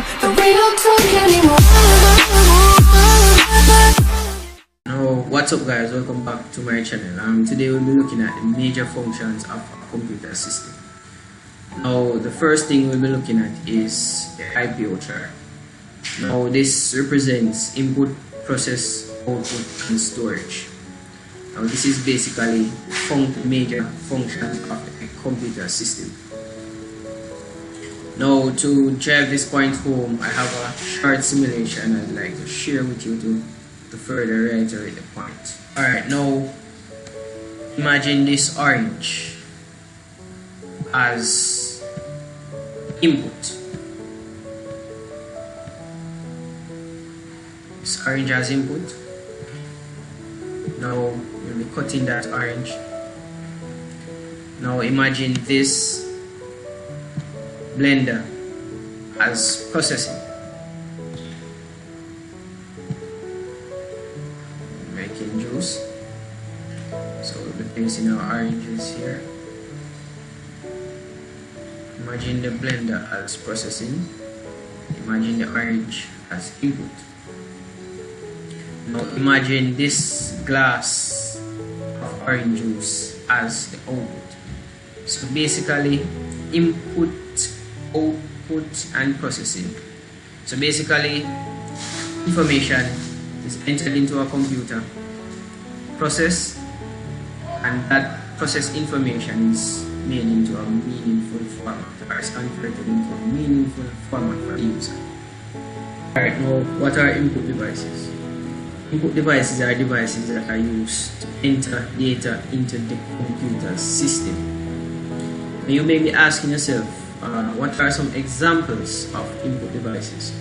that we don't talk anymore. Now, what's up guys, welcome back to my channel. Today we'll be looking at the major functions of a computer system. Now, the first thing we'll be looking at is the IPO chart. Now, this represents input, process, output, and storage. Now, this is basically the major functions of a computer system. Now, to drive this point home, I have a short simulation I'd like to share with you to further reiterate the point. Alright, now imagine this orange as input. This orange as input. Now we'll be cutting that orange. Now imagine this blender as processing. Making juice. So we'll be placing our oranges here. Imagine the blender as processing. Imagine the orange as input. Now imagine this glass of orange juice as the output. So basically input, output, and processing. So basically information is entered into a computer, process, and that process information is made into a meaningful format, or is converted into a meaningful format for the user. Alright, now what are input devices? Input devices are devices that are used to enter data into the computer system. Now you may be asking yourself, what are some examples of input devices?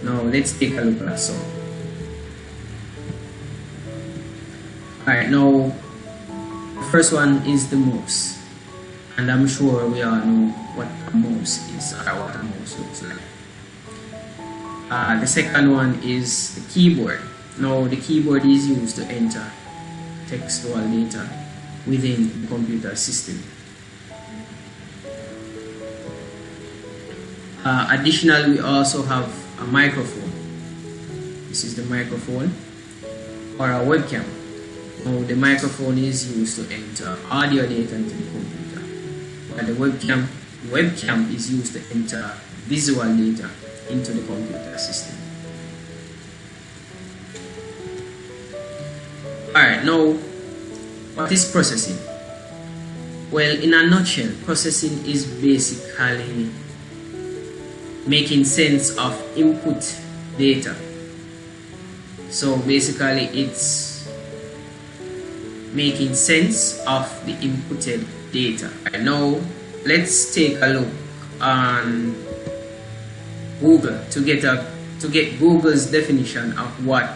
Now let's take a look at some. Alright, now the first one is the mouse. And I'm sure we all know what a mouse is, or what a mouse looks like. The second one is the keyboard. Now the keyboard is used to enter textual data within the computer system. Additionally, we also have a microphone. This is the microphone, or a webcam. Now the microphone is used to enter audio data into the computer, and the webcam is used to enter visual data into the computer system. Alright, now what is processing? Well, in a nutshell, processing is basically making sense of input data. So basically it's making sense of the inputted data. Right, now let's take a look on Google to get Google's definition of what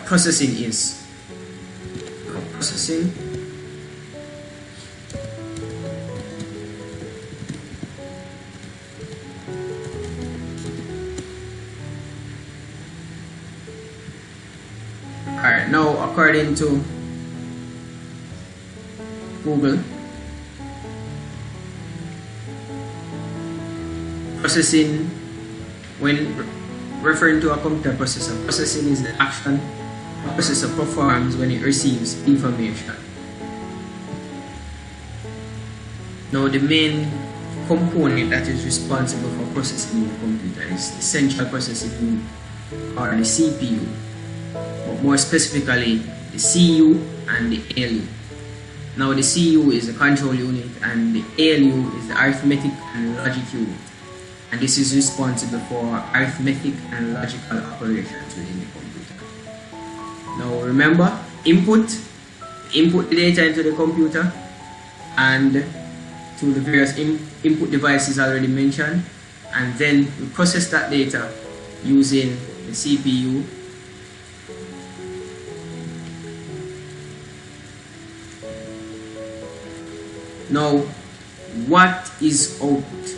processing is. Processing. Alright, now according to Google, processing, when referring to a computer processor, processing is the action a processor performs when it receives information. Now the main component that is responsible for processing the computer is the central processing unit, or the CPU. But more specifically, the CU and the ALU. Now the CU is the control unit and the ALU is the arithmetic and logic unit. And this is responsible for arithmetic and logical operations within the computer. Now remember, input the data into the computer and to the various input devices already mentioned, and then we process that data using the CPU. Now, what is output?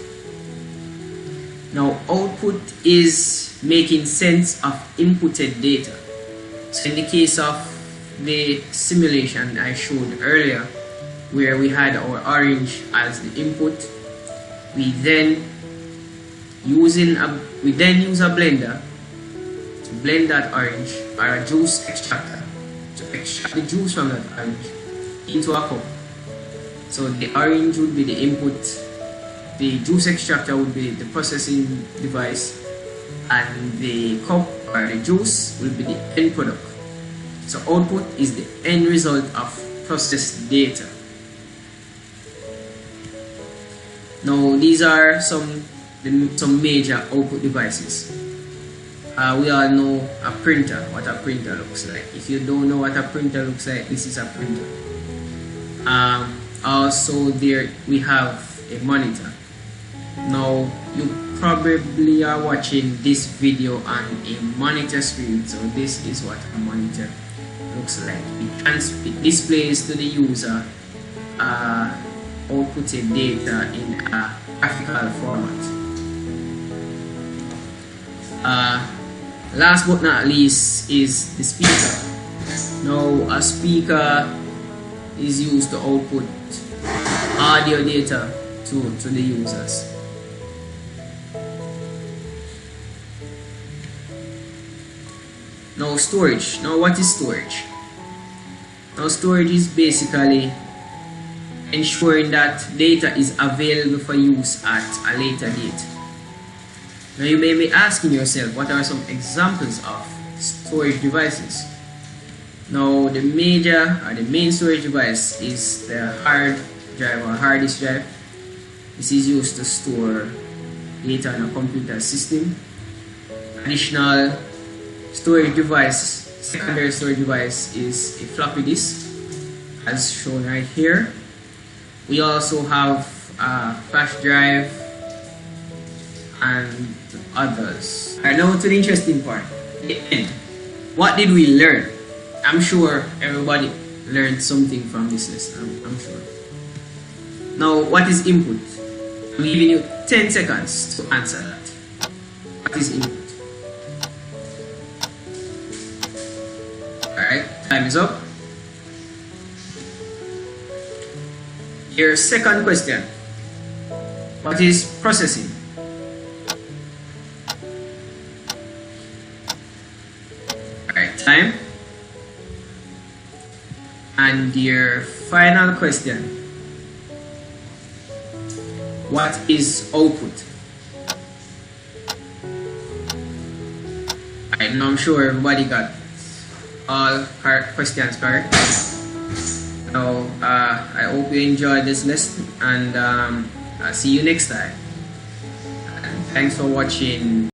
Now, output is making sense of inputted data. So in the case of the simulation I showed earlier, where we had our orange as the input. We then use a blender to blend that orange, or a juice extractor to extract the juice from that orange into a cup. So the orange would be the input, the juice extractor would be the processing device, and the cup or the juice will be the end product. So output is the end result of processed data. Now these are some major output devices. We all know a printer, what a printer looks like. If you don't know what a printer looks like, this is a printer. Also there we have a monitor. Now you probably are watching this video on a monitor screen, so this is what a monitor looks like. It displays to the user outputted data in a graphical format. Last but not least is the speaker. Now a speaker is used to output audio data to the users. Now storage. Now what is storage? Now storage is basically ensuring that data is available for use at a later date. Now you may be asking yourself, what are some examples of storage devices? Now the main storage device is the hard drive or hard disk drive. This is used to store data on a computer system. Additional storage device, secondary storage device, is a floppy disk, as shown right here. We also have a flash drive and others. Alright, now to the interesting part, the end. What did we learn? I'm sure everybody learned something from this lesson. I'm sure. Now, what is input? I'm giving you 10 seconds to answer that. What is input? Alright, time is up. Your second question. What is processing? Alright, time. And your final question. What is output? Alright, now I'm sure everybody got all questions correct. Now, I hope you enjoyed this lesson, and I'll see you next time. And thanks for watching.